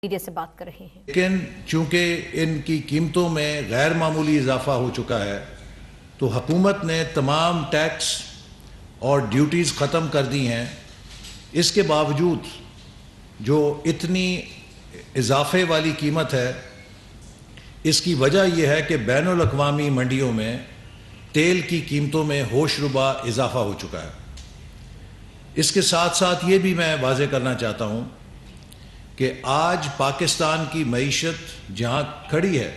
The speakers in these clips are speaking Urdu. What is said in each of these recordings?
میڈیا سے بات کر رہے ہیں۔ لیکن چونکہ ان کی قیمتوں میں غیر معمولی اضافہ ہو چکا ہے تو حکومت نے تمام ٹیکس اور ڈیوٹیز ختم کر دی ہیں۔ اس کے باوجود جو اتنی اضافے والی قیمت ہے، اس کی وجہ یہ ہے کہ بین الاقوامی منڈیوں میں تیل کی قیمتوں میں ہوش ربا اضافہ ہو چکا ہے۔ اس کے ساتھ ساتھ یہ بھی میں واضح کرنا چاہتا ہوں کہ آج پاکستان کی معیشت جہاں کھڑی ہے،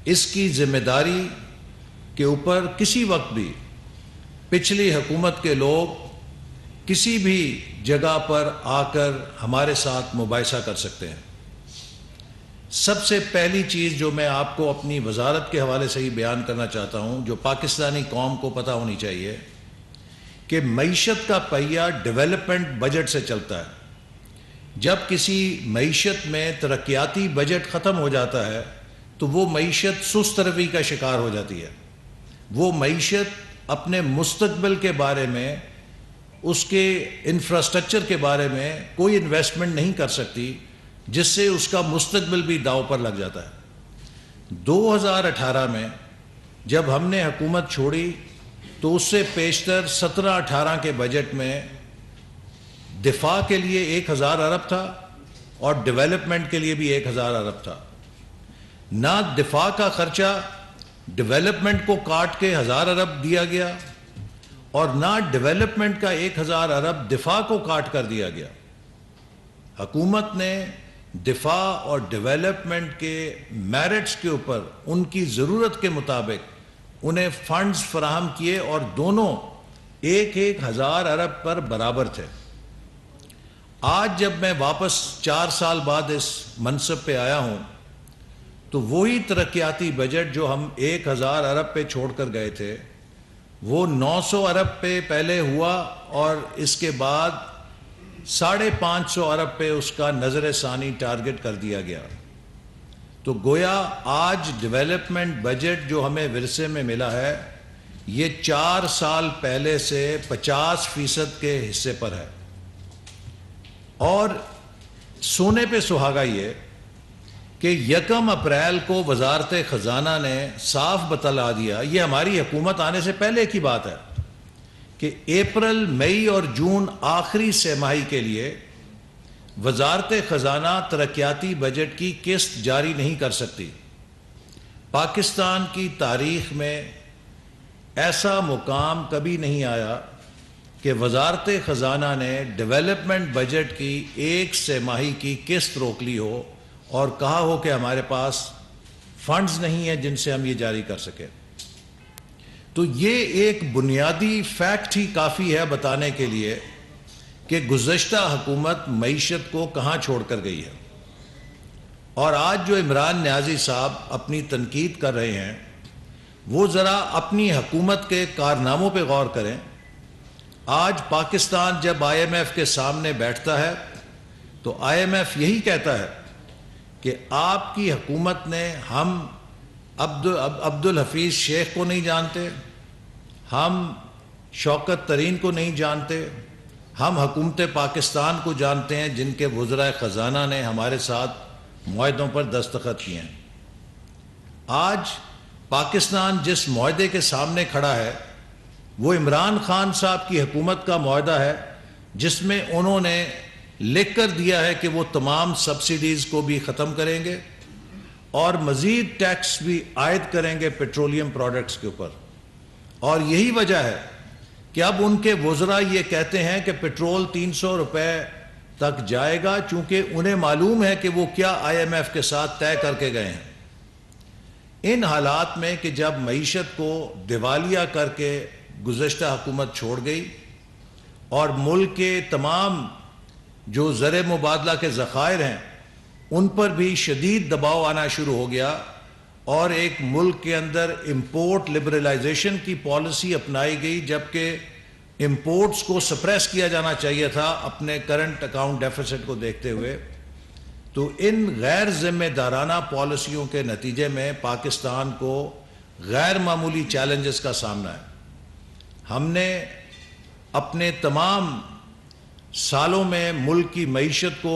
اس کی ذمہ داری کے اوپر کسی وقت بھی پچھلی حکومت کے لوگ کسی بھی جگہ پر آ کر ہمارے ساتھ مباحثہ کر سکتے ہیں۔ سب سے پہلی چیز جو میں آپ کو اپنی وزارت کے حوالے سے ہی بیان کرنا چاہتا ہوں، جو پاکستانی قوم کو پتہ ہونی چاہیے، کہ معیشت کا پہیہ ڈیولپمنٹ بجٹ سے چلتا ہے۔ جب کسی معیشت میں ترقیاتی بجٹ ختم ہو جاتا ہے تو وہ معیشت سست روی کا شکار ہو جاتی ہے۔ وہ معیشت اپنے مستقبل کے بارے میں، اس کے انفراسٹرکچر کے بارے میں کوئی انویسٹمنٹ نہیں کر سکتی، جس سے اس کا مستقبل بھی داؤ پر لگ جاتا ہے۔ 2018 میں جب ہم نے حکومت چھوڑی تو اس سے پیشتر 17-18 کے بجٹ میں دفاع کے لیے 1000 ارب تھا اور ڈیولپمنٹ کے لیے بھی 1000 ارب تھا۔ نہ دفاع کا خرچہ ڈیولپمنٹ کو کاٹ کے 1000 ارب دیا گیا اور نہ ڈیولپمنٹ کا 1000 ارب دفاع کو کاٹ کر دیا گیا۔ حکومت نے دفاع اور ڈیولپمنٹ کے میرٹس کے اوپر ان کی ضرورت کے مطابق انہیں فنڈز فراہم کیے اور دونوں 1000 ارب پر برابر تھے۔ آج جب میں واپس 4 سال بعد اس منصب پہ آیا ہوں تو وہی ترقیاتی بجٹ جو ہم 1000 ارب پہ چھوڑ کر گئے تھے، وہ 900 ارب پہ پہلے ہوا اور اس کے بعد 550 ارب پہ اس کا نظر ثانی ٹارگٹ کر دیا گیا۔ تو گویا آج ڈیولپمنٹ بجٹ جو ہمیں ورثے میں ملا ہے، یہ 4 سال پہلے سے 50% کے حصے پر ہے۔ اور سونے پہ سہاگا یہ کہ 1 اپریل کو وزارت خزانہ نے صاف بتلا دیا، یہ ہماری حکومت آنے سے پہلے کی بات ہے، کہ اپریل، مئی اور جون آخری سہ ماہی کے لیے وزارت خزانہ ترقیاتی بجٹ کی قسط جاری نہیں کر سکتی۔ پاکستان کی تاریخ میں ایسا مقام کبھی نہیں آیا کہ وزارت خزانہ نے ڈیولپمنٹ بجٹ کی 1 سہ ماہی کی قسط روک لی ہو اور کہا ہو کہ ہمارے پاس فنڈز نہیں ہیں جن سے ہم یہ جاری کر سکیں۔ تو یہ ایک بنیادی فیکٹ ہی کافی ہے بتانے کے لیے کہ گزشتہ حکومت معیشت کو کہاں چھوڑ کر گئی ہے۔ اور آج جو عمران نیازی صاحب اپنی تنقید کر رہے ہیں، وہ ذرا اپنی حکومت کے کارناموں پہ غور کریں۔ آج پاکستان جب آئی ایم ایف کے سامنے بیٹھتا ہے تو آئی ایم ایف یہی کہتا ہے کہ آپ کی حکومت نے، ہم عبد الحفیظ شیخ کو نہیں جانتے، ہم شوکت ترین کو نہیں جانتے، ہم حکومت پاکستان کو جانتے ہیں جن کے وزرائے خزانہ نے ہمارے ساتھ معاہدوں پر دستخط کیے ہیں۔ آج پاکستان جس معاہدے کے سامنے کھڑا ہے وہ عمران خان صاحب کی حکومت کا معاہدہ ہے، جس میں انہوں نے لکھ کر دیا ہے کہ وہ تمام سبسڈیز کو بھی ختم کریں گے اور مزید ٹیکس بھی عائد کریں گے پیٹرولیم پروڈکٹس کے اوپر۔ اور یہی وجہ ہے کہ اب ان کے وزراء یہ کہتے ہیں کہ پیٹرول 300 روپے تک جائے گا، چونکہ انہیں معلوم ہے کہ وہ کیا آئی ایم ایف کے ساتھ طے کر کے گئے ہیں۔ ان حالات میں کہ جب معیشت کو دیوالیہ کر کے گزشتہ حکومت چھوڑ گئی اور ملک کے تمام جو زر مبادلہ کے ذخائر ہیں ان پر بھی شدید دباؤ آنا شروع ہو گیا اور ایک ملک کے اندر امپورٹ لبرلائزیشن کی پالیسی اپنائی گئی، جبکہ امپورٹس کو سپریس کیا جانا چاہیے تھا اپنے کرنٹ اکاؤنٹ ڈیفیسٹ کو دیکھتے ہوئے۔ تو ان غیر ذمہ دارانہ پالیسیوں کے نتیجے میں پاکستان کو غیر معمولی چیلنجز کا سامنا ہے۔ ہم نے اپنے تمام سالوں میں ملک کی معیشت کو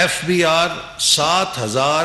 FBR 7,000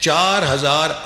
4,000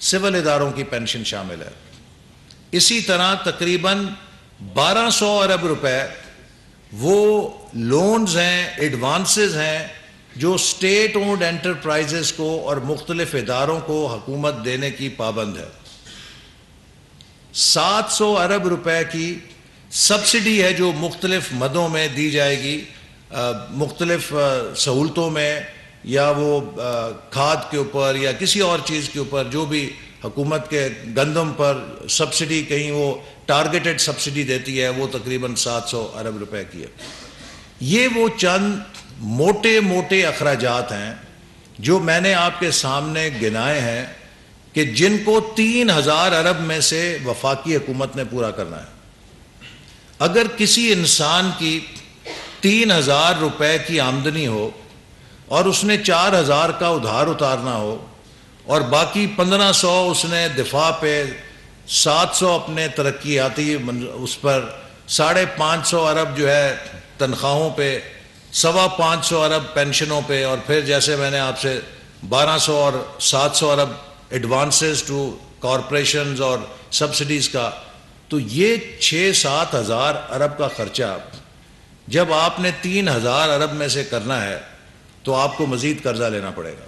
سول اداروں کی پینشن شامل ہے. اسی طرح تقریباً 1200 ارب روپے وہ لونز ہیں، ایڈوانسز ہیں جو اسٹیٹ اونڈ انٹرپرائزز کو اور مختلف اداروں کو حکومت دینے کی پابند ہے. 700 ارب روپے کی سبسڈی ہے جو مختلف مدوں میں دی جائے گی، مختلف سہولتوں میں، یا وہ کھاد کے اوپر یا کسی اور چیز کے اوپر، جو بھی حکومت کے گندم پر سبسڈی کہیں وہ ٹارگیٹڈ سبسڈی دیتی ہے، وہ تقریباً 700 ارب روپے کی ہے. یہ وہ چند موٹے موٹے اخراجات ہیں جو میں نے آپ کے سامنے گنائے ہیں کہ جن کو 3000 ارب میں سے وفاقی حکومت نے پورا کرنا ہے. اگر کسی انسان کی 3000 روپے کی آمدنی ہو اور اس نے 4000 کا ادھار اتارنا ہو اور باقی 1500 اس نے دفاع پہ، 700 اپنے ترقیاتی اس پر، 550 ارب جو ہے تنخواہوں پہ، 525 ارب پینشنوں پہ، اور پھر جیسے میں نے آپ سے 1200 اور 700 ارب ایڈوانسز ٹو کارپوریشنز اور سبسڈیز کا، تو یہ 6-7 ہزار ارب کا خرچہ جب آپ نے 3000 ارب میں سے کرنا ہے تو آپ کو مزید قرضہ لینا پڑے گا.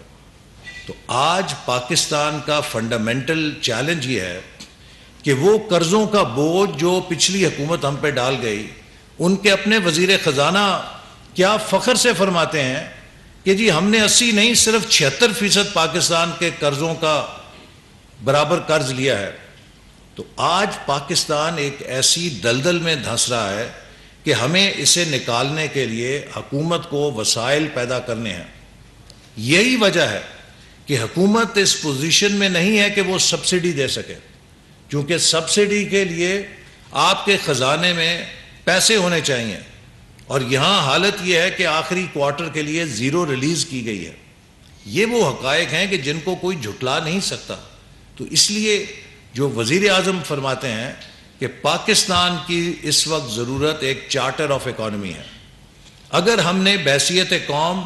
تو آج پاکستان کا فنڈامنٹل چیلنج یہ ہے کہ وہ قرضوں کا بوجھ جو پچھلی حکومت ہم پہ ڈال گئی، ان کے اپنے وزیر خزانہ کیا فخر سے فرماتے ہیں کہ جی ہم نے 80 نہیں صرف 76% پاکستان کے قرضوں کا برابر قرض لیا ہے. تو آج پاکستان ایک ایسی دلدل میں دھنس رہا ہے کہ ہمیں اسے نکالنے کے لیے حکومت کو وسائل پیدا کرنے ہیں. یہی وجہ ہے کہ حکومت اس پوزیشن میں نہیں ہے کہ وہ سبسڈی دے سکے، کیونکہ سبسڈی کے لیے آپ کے خزانے میں پیسے ہونے چاہیے، اور یہاں حالت یہ ہے کہ آخری کوارٹر کے لیے زیرو ریلیز کی گئی ہے. یہ وہ حقائق ہیں کہ جن کو کوئی جھٹلا نہیں سکتا. تو اس لیے جو وزیر اعظم فرماتے ہیں کہ پاکستان کی اس وقت ضرورت ایک چارٹر آف اکانومی ہے. اگر ہم نے بحیثیت قوم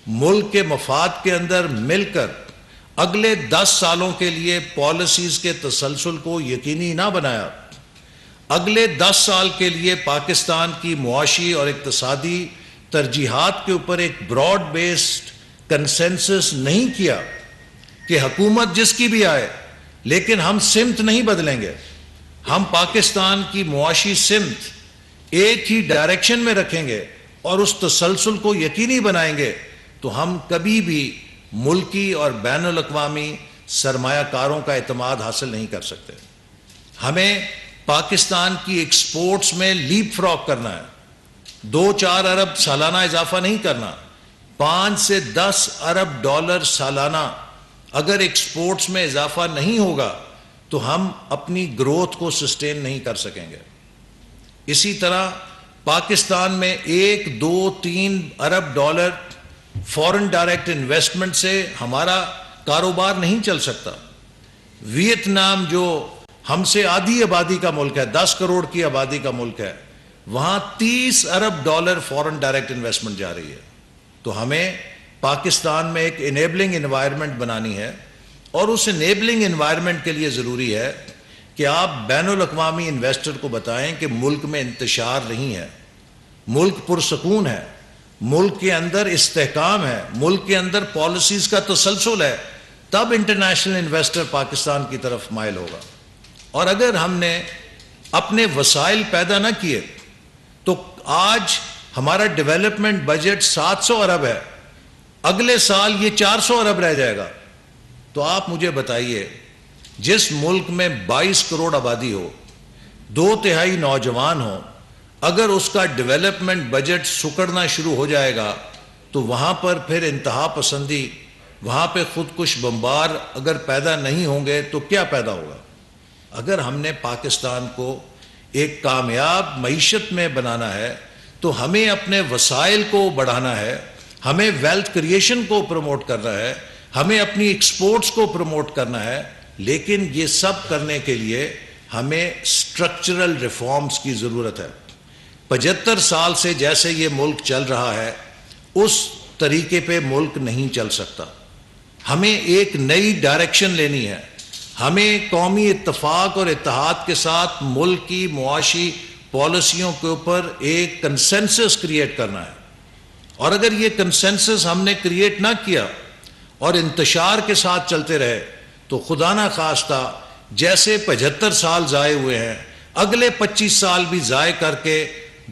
ملک کے مفاد کے اندر مل کر اگلے 10 سالوں کے لیے پالیسیز کے تسلسل کو یقینی نہ بنایا، اگلے 10 سال کے لیے پاکستان کی معاشی اور اقتصادی ترجیحات کے اوپر ایک براڈ بیسڈ کنسنسس نہیں کیا کہ حکومت جس کی بھی آئے لیکن ہم سمت نہیں بدلیں گے، ہم پاکستان کی معاشی سمت ایک ہی ڈائریکشن میں رکھیں گے اور اس تسلسل کو یقینی بنائیں گے، تو ہم کبھی بھی ملکی اور بین الاقوامی سرمایہ کاروں کا اعتماد حاصل نہیں کر سکتے. ہمیں پاکستان کی ایکسپورٹس میں لیپ فراگ کرنا ہے. 2-4 ارب سالانہ اضافہ نہیں کرنا، 5 سے 10 ارب ڈالر سالانہ اگر ایکسپورٹس میں اضافہ نہیں ہوگا تو ہم اپنی گروتھ کو سسٹین نہیں کر سکیں گے. اسی طرح پاکستان میں 1-2-3 ارب ڈالر فورن ڈائریکٹ انویسٹمنٹ سے ہمارا کاروبار نہیں چل سکتا. ویتنام جو ہم سے آدھی آبادی کا ملک ہے، 10 کروڑ کی آبادی کا ملک ہے، وہاں 30 ارب ڈالر فورن ڈائریکٹ انویسٹمنٹ جا رہی ہے. تو ہمیں پاکستان میں ایک انیبلنگ انوائرمنٹ بنانی ہے، اور اس انیبلنگ انوائرمنٹ کے لیے ضروری ہے کہ آپ بین الاقوامی انویسٹر کو بتائیں کہ ملک میں انتشار نہیں ہے، ملک پرسکون ہے، ملک کے اندر استحکام ہے، ملک کے اندر پالیسیز کا تسلسل ہے، تب انٹرنیشنل انویسٹر پاکستان کی طرف مائل ہوگا. اور اگر ہم نے اپنے وسائل پیدا نہ کیے تو آج ہمارا ڈیولپمنٹ بجٹ 700 ارب ہے، اگلے سال یہ 400 ارب رہ جائے گا. تو آپ مجھے بتائیے، جس ملک میں 22 کروڑ آبادی ہو، 2/3 نوجوان ہو، اگر اس کا ڈیولپمنٹ بجٹ سکڑنا شروع ہو جائے گا تو وہاں پر پھر انتہا پسندی، وہاں پہ خودکش بمبار اگر پیدا نہیں ہوں گے تو کیا پیدا ہوگا؟ اگر ہم نے پاکستان کو ایک کامیاب معیشت میں بنانا ہے تو ہمیں اپنے وسائل کو بڑھانا ہے، ہمیں ویلتھ کریشن کو پروموٹ کرنا ہے، ہمیں اپنی ایکسپورٹس کو پروموٹ کرنا ہے. لیکن یہ سب کرنے کے لیے ہمیں اسٹرکچرل ریفارمز کی ضرورت ہے. 75 سال سے جیسے یہ ملک چل رہا ہے اس طریقے پہ ملک نہیں چل سکتا. ہمیں ایک نئی ڈائریکشن لینی ہے. ہمیں قومی اتفاق اور اتحاد کے ساتھ ملک کی معاشی پالیسیوں کے اوپر ایک کنسنسس کریٹ کرنا ہے، اور اگر یہ کنسنسس ہم نے کریٹ نہ کیا اور انتشار کے ساتھ چلتے رہے تو خدا نہ خواستہ جیسے 75 سال ضائع ہوئے ہیں، اگلے 25 سال بھی ضائع کر کے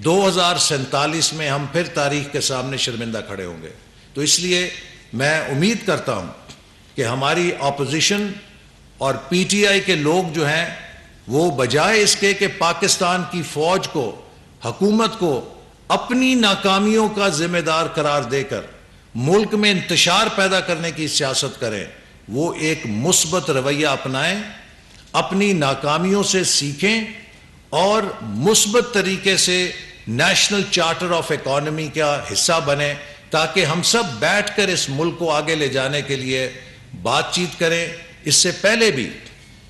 2047 میں ہم پھر تاریخ کے سامنے شرمندہ کھڑے ہوں گے۔ تو اس لیے میں امید کرتا ہوں کہ ہماری اپوزیشن اور پی ٹی آئی کے لوگ جو ہیں وہ بجائے اس کے کہ پاکستان کی فوج کو، حکومت کو اپنی ناکامیوں کا ذمہ دار قرار دے کر ملک میں انتشار پیدا کرنے کی سیاست کریں، وہ ایک مثبت رویہ اپنائیں، اپنی ناکامیوں سے سیکھیں اور مثبت طریقے سے نیشنل چارٹر آف اکانومی کا حصہ بنیں، تاکہ ہم سب بیٹھ کر اس ملک کو آگے لے جانے کے لیے بات چیت کریں۔ اس سے پہلے بھی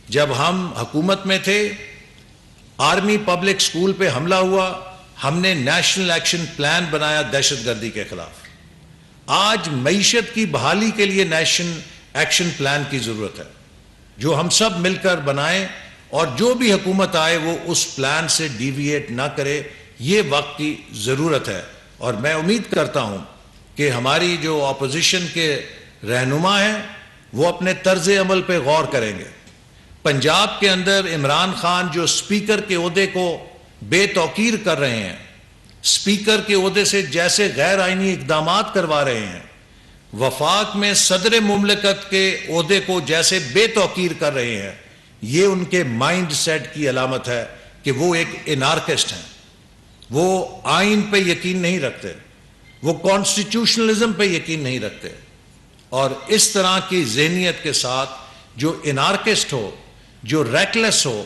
جب ہم حکومت میں تھے، آرمی پبلک سکول پہ حملہ ہوا، ہم نے نیشنل ایکشن پلان بنایا دہشت گردی کے خلاف۔ آج معیشت کی بحالی کے لیے نیشنل ایکشن پلان کی ضرورت ہے، جو ہم سب مل کر بنائیں، اور جو بھی حکومت آئے وہ اس پلان سے ڈیویٹ نہ کرے، یہ وقت کی ضرورت ہے۔ اور میں امید کرتا ہوں کہ ہماری جو اپوزیشن کے رہنما ہیں وہ اپنے طرز عمل پہ غور کریں گے۔ پنجاب کے اندر عمران خان جو اسپیکر کے عہدے کو بے توقیر کر رہے ہیں، اسپیکر کے عہدے سے جیسے غیر آئینی اقدامات کروا رہے ہیں، وفاق میں صدر مملکت کے عہدے کو جیسے بے توقیر کر رہے ہیں، یہ ان کے مائنڈ سیٹ کی علامت ہے کہ وہ ایک انارکسٹ ہیں، وہ آئین پہ یقین نہیں رکھتے، وہ کانسٹیٹیوشنلزم پہ یقین نہیں رکھتے، اور اس طرح کی ذہنیت کے ساتھ جو انارکسٹ ہو، جو ریکلیس ہو،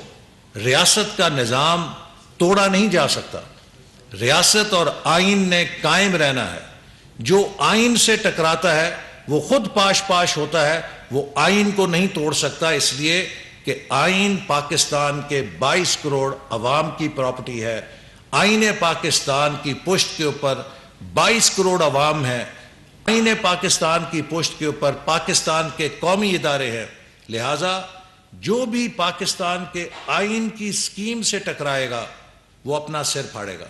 ریاست کا نظام توڑا نہیں جا سکتا۔ ریاست اور آئین نے قائم رہنا ہے۔ جو آئین سے ٹکراتا ہے وہ خود پاش ہوتا ہے، وہ آئین کو نہیں توڑ سکتا، اس لیے کہ آئین پاکستان کے 22 کروڑ عوام کی پراپرٹی ہے۔ آئین پاکستان کی پشت کے اوپر 22 کروڑ عوام ہیں، آئین پاکستان کی پشت کے اوپر پاکستان کے قومی ادارے ہیں، لہٰذا جو بھی پاکستان کے آئین کی سکیم سے ٹکرائے گا وہ اپنا سر پھاڑے گا۔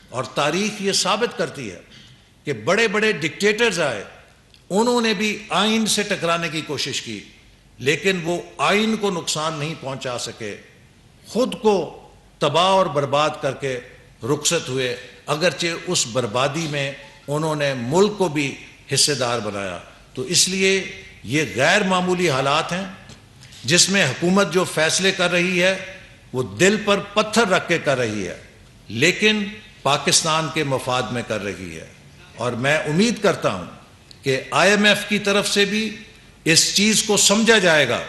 اور تاریخ یہ ثابت کرتی ہے کہ بڑے بڑے ڈکٹیٹرز آئے، انہوں نے بھی آئین سے ٹکرانے کی کوشش کی، لیکن وہ آئین کو نقصان نہیں پہنچا سکے، خود کو تباہ اور برباد کر کے رخصت ہوئے، اگرچہ اس بربادی میں انہوں نے ملک کو بھی حصے دار بنایا۔ تو اس لیے یہ غیر معمولی حالات ہیں جس میں حکومت جو فیصلے کر رہی ہے وہ دل پر پتھر رکھ کے کر رہی ہے، لیکن پاکستان کے مفاد میں کر رہی ہے۔ اور میں امید کرتا ہوں کہ آئی ایم ایف کی طرف سے بھی اس چیز کو سمجھا جائے گا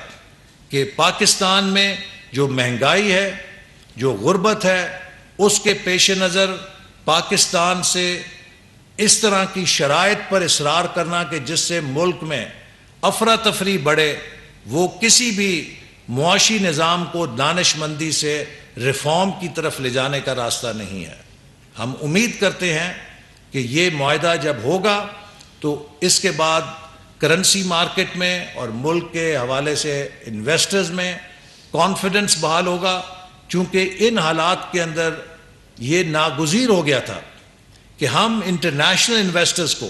کہ پاکستان میں جو مہنگائی ہے، جو غربت ہے، اس کے پیش نظر پاکستان سے اس طرح کی شرائط پر اصرار کرنا کہ جس سے ملک میں افراتفری بڑھے، وہ کسی بھی معاشی نظام کو دانش مندی سے ریفارم کی طرف لے جانے کا راستہ نہیں ہے۔ ہم امید کرتے ہیں کہ یہ معاہدہ جب ہوگا تو اس کے بعد کرنسی مارکیٹ میں اور ملک کے حوالے سے انویسٹرز میں کانفیڈنس بحال ہوگا، چونکہ ان حالات کے اندر یہ ناگزیر ہو گیا تھا کہ ہم انٹرنیشنل انویسٹرز کو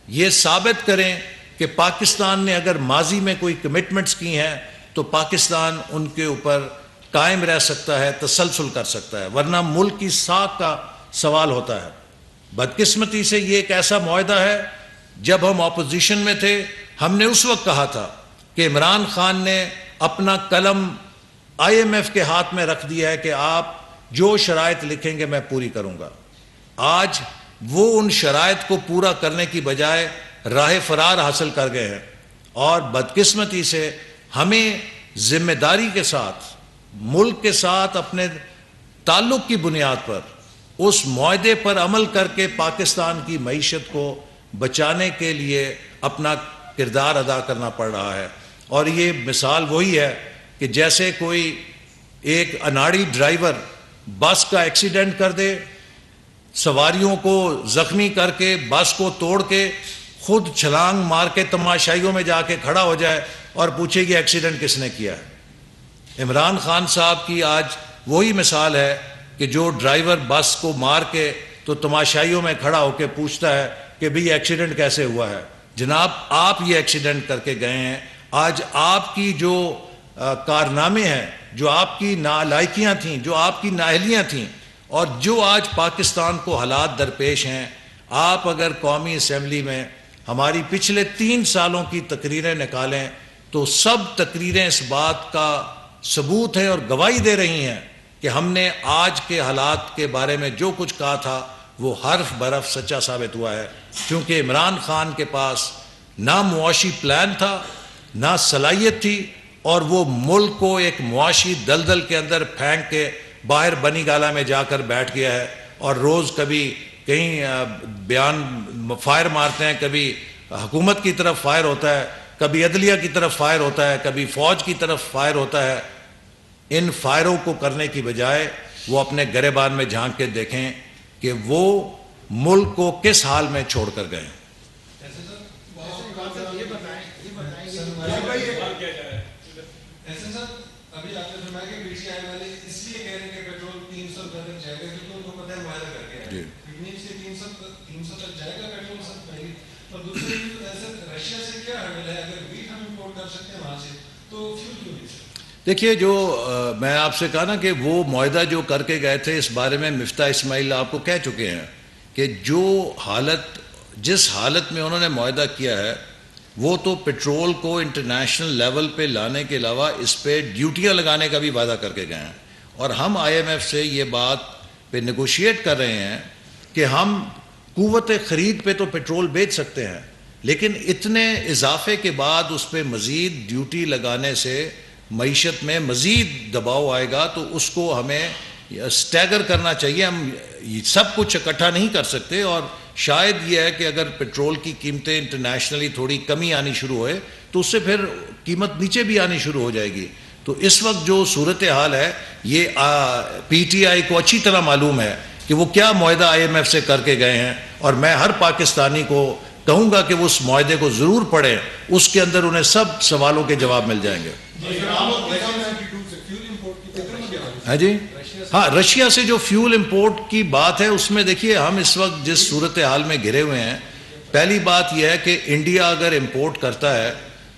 یہ ثابت کریں کہ پاکستان نے اگر ماضی میں کوئی کمٹمنٹس کی ہیں تو پاکستان ان کے اوپر قائم رہ سکتا ہے، تسلسل کر سکتا ہے، ورنہ ملک کی ساکھ کا سوال ہوتا ہے۔ بدقسمتی سے یہ ایک ایسا معاہدہ ہے، جب ہم اپوزیشن میں تھے ہم نے اس وقت کہا تھا کہ عمران خان نے اپنا قلم آئی ایم ایف کے ہاتھ میں رکھ دیا ہے کہ آپ جو شرائط لکھیں گے میں پوری کروں گا۔ آج وہ ان شرائط کو پورا کرنے کی بجائے راہ فرار حاصل کر گئے ہیں، اور بدقسمتی سے ہمیں ذمہ داری کے ساتھ ملک کے ساتھ اپنے تعلق کی بنیاد پر اس معاہدے پر عمل کر کے پاکستان کی معیشت کو بچانے کے لیے اپنا کردار ادا کرنا پڑ رہا ہے۔ اور یہ مثال وہی ہے کہ جیسے کوئی ایک اناڑی ڈرائیور بس کا ایکسیڈنٹ کر دے، سواریوں کو زخمی کر کے بس کو توڑ کے خود چھلانگ مار کے تماشائیوں میں جا کے کھڑا ہو جائے اور پوچھے کہ ایکسیڈنٹ کس نے کیا ہے۔ عمران خان صاحب کی آج وہی مثال ہے کہ جو ڈرائیور بس کو مار کے تو تماشائیوں میں کھڑا ہو کے پوچھتا ہے کہ بھئی ایکسیڈنٹ کیسے ہوا ہے. جناب آپ یہ ایکسیڈنٹ کر کے گئے ہیں. آج آپ کی جو کارنامے ہیں, جو آپ کی نالائکیاں تھیں, جو آپ کی نااہلیاں تھیں, اور جو آج پاکستان کو حالات درپیش ہیں, آپ اگر قومی اسمبلی میں ہماری پچھلے 3 سالوں کی تقریریں نکالیں تو سب تقریریں اس بات کا ثبوت ہیں اور گواہی دے رہی ہیں کہ ہم نے آج کے حالات کے بارے میں جو کچھ کہا تھا وہ حرف برف سچا ثابت ہوا ہے. کیونکہ عمران خان کے پاس نہ معاشی پلان تھا, نہ صلاحیت تھی, اور وہ ملک کو ایک معاشی دلدل کے اندر پھینک کے باہر بنی گالہ میں جا کر بیٹھ گیا ہے, اور روز کبھی کہیں بیان فائر مارتے ہیں, کبھی حکومت کی طرف فائر ہوتا ہے, کبھی عدلیہ کی طرف فائر ہوتا ہے, کبھی فوج کی طرف فائر ہوتا ہے. ان فائروں کو کرنے کی بجائے وہ اپنے گریبان میں جھانک کے دیکھیں کہ وہ ملک کو کس حال میں چھوڑ کر گئے. دیکھیے, جو میں آپ سے کہا نا کہ وہ معاہدہ جو کر کے گئے تھے, اس بارے میں مفتاح اسماعیل آپ کو کہہ چکے ہیں کہ جس حالت میں انہوں نے معاہدہ کیا ہے وہ تو پٹرول کو انٹرنیشنل لیول پہ لانے کے علاوہ اس پہ ڈیوٹیاں لگانے کا بھی وعدہ کر کے گئے ہیں. اور ہم IMF سے یہ بات پہ نیگوشیٹ کر رہے ہیں کہ ہم قوت خرید پہ تو پٹرول بیچ سکتے ہیں, لیکن اتنے اضافے کے بعد اس پہ مزید ڈیوٹی لگانے سے معیشت میں مزید دباؤ آئے گا, تو اس کو ہمیں سٹیگر کرنا چاہیے. ہم سب کچھ اکٹھا نہیں کر سکتے, اور شاید یہ ہے کہ اگر پٹرول کی قیمتیں انٹرنیشنلی تھوڑی کمی آنی شروع ہوئے تو اس سے پھر قیمت نیچے بھی آنی شروع ہو جائے گی. تو اس وقت جو صورتحال ہے یہ PTI کو اچھی طرح معلوم ہے کہ وہ کیا معاہدہ IMF سے کر کے گئے ہیں, اور میں ہر پاکستانی کو کہوں گا کہ وہ اس معاہدے کو ضرور پڑھیں, اس کے اندر انہیں سب سوالوں کے جواب مل جائیں گے. ہاں جی, ہاں, رشیا سے جو فیول امپورٹ کی بات ہے اس میں دیکھیے ہم اس وقت جس صورتحال میں گھرے ہوئے ہیں, پہلی بات یہ ہے کہ انڈیا اگر امپورٹ کرتا ہے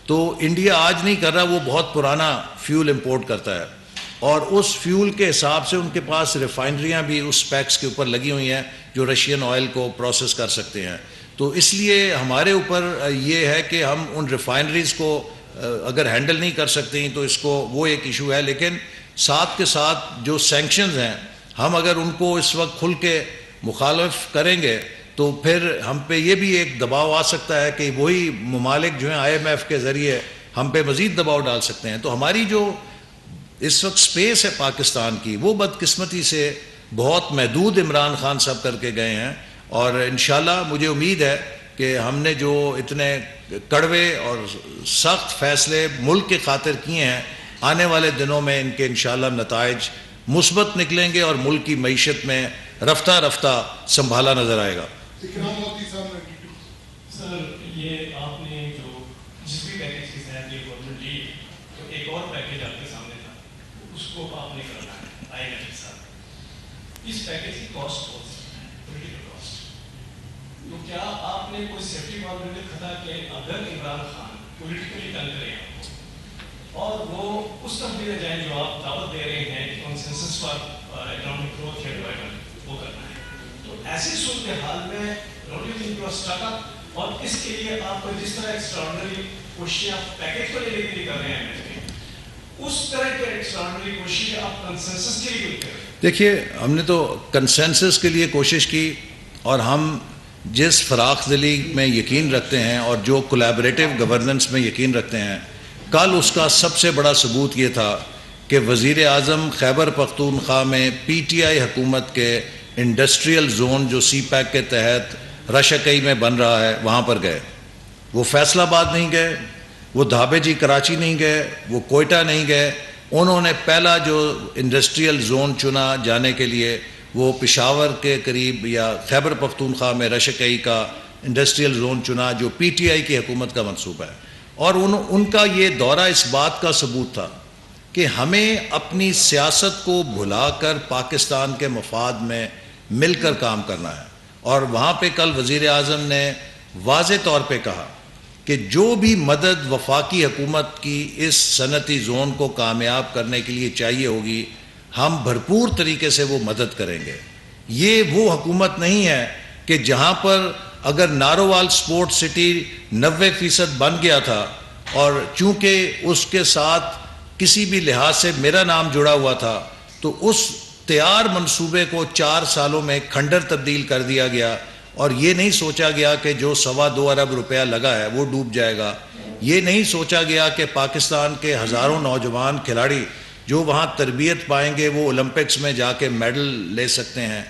تو انڈیا آج نہیں کر رہا, وہ بہت پرانا فیول امپورٹ کرتا ہے, اور اس فیول کے حساب سے ان کے پاس ریفائنریاں بھی اس پیکس کے اوپر لگی ہوئی ہیں جو رشین آئل کو پروسیس کر سکتے ہیں. تو اس لیے ہمارے اوپر یہ ہے کہ ہم ان ریفائنریز کو اگر ہینڈل نہیں کر سکتے ہیں تو اس کو وہ ایک ایشو ہے, لیکن ساتھ کے ساتھ جو سینکشنز ہیں ہم اگر ان کو اس وقت کھل کے مخالف کریں گے تو پھر ہم پہ یہ بھی ایک دباؤ آ سکتا ہے کہ وہی ممالک جو ہیں IMF کے ذریعے ہم پہ مزید دباؤ ڈال سکتے ہیں. تو ہماری جو اس وقت سپیس ہے پاکستان کی وہ بدقسمتی سے بہت محدود عمران خان صاحب کر کے گئے ہیں, اور انشاءاللہ مجھے امید ہے کہ ہم نے جو اتنے کڑوے اور سخت فیصلے ملک کے خاطر کیے ہیں, آنے والے دنوں میں ان کے انشاءاللہ نتائج مثبت نکلیں گے اور ملک کی معیشت میں رفتہ رفتہ سنبھالا نظر آئے گا. سر, یہ آپ نے جو جس بھی پیکیج کے ساتھ یہ گورنمنٹ لی تو ایک اور پیکیج آپ کے سامنے تھا, اس کو آپ نے کرنا ہے IMF کے ساتھ. اس پیکیج کی کاسٹ بہت ہے, پولیٹیکل کاسٹ. تو کیا آپ نے کوئی سیفٹی مارجن رکھا تھا کہ اگر عمران خان پولیٹیکلی ٹرن کرے اور وہ اس تبدیلی میں جائیں جو آپ دعوت دے رہے ہیں کہ کنسنسس فار اکنامک گروتھ یا ڈیولپمنٹ وہ کرنا ہے, تو ایسی صورتحال میں don't you think you are stick up, اور اس کے لیے آپ کو جس طرح ایکسٹراڈنری کوششیں آپ پیکیج کو لے کے کر رہے ہیں اس طرح کے ایکسٹراڈنری کوششیں آپ کنسنسس کے لیے کریں؟ دیکھیے, ہم نے تو کنسنسس کے لیے کوشش کی, اور ہم جس فراخ دلی میں یقین رکھتے ہیں اور جو کولیبریٹو گورننس میں یقین رکھتے ہیں, کل اس کا سب سے بڑا ثبوت یہ تھا کہ وزیر اعظم خیبر پختونخوا میں PTI حکومت کے انڈسٹریل زون جو CPEC کے تحت رشکئی میں بن رہا ہے وہاں پر گئے. وہ فیصل آباد نہیں گئے, وہ دھابے جی کراچی نہیں گئے, وہ کوئٹہ نہیں گئے. انہوں نے پہلا جو انڈسٹریل زون چنا جانے کے لیے وہ پشاور کے قریب یا خیبر پختونخوا میں رشکئی کا انڈسٹریل زون چنا جو PTI کی حکومت کا منصوبہ ہے. اور ان کا یہ دورہ اس بات کا ثبوت تھا کہ ہمیں اپنی سیاست کو بھلا کر پاکستان کے مفاد میں مل کر کام کرنا ہے. اور وہاں پہ کل وزیر اعظم نے واضح طور پہ کہا کہ جو بھی مدد وفاقی حکومت کی اس صنعتی زون کو کامیاب کرنے کے لیے چاہیے ہوگی ہم بھرپور طریقے سے وہ مدد کریں گے. یہ وہ حکومت نہیں ہے کہ جہاں پر اگر نارووال سپورٹ سٹی 90% بن گیا تھا اور چونکہ اس کے ساتھ کسی بھی لحاظ سے میرا نام جڑا ہوا تھا تو اس تیار منصوبے کو 4 سالوں میں کھنڈر تبدیل کر دیا گیا اور یہ نہیں سوچا گیا کہ جو 2.25 ارب روپیہ لگا ہے وہ ڈوب جائے گا. یہ نہیں سوچا گیا کہ پاکستان کے ہزاروں نوجوان کھلاڑی جو وہاں تربیت پائیں گے وہ اولمپکس میں جا کے میڈل لے سکتے ہیں.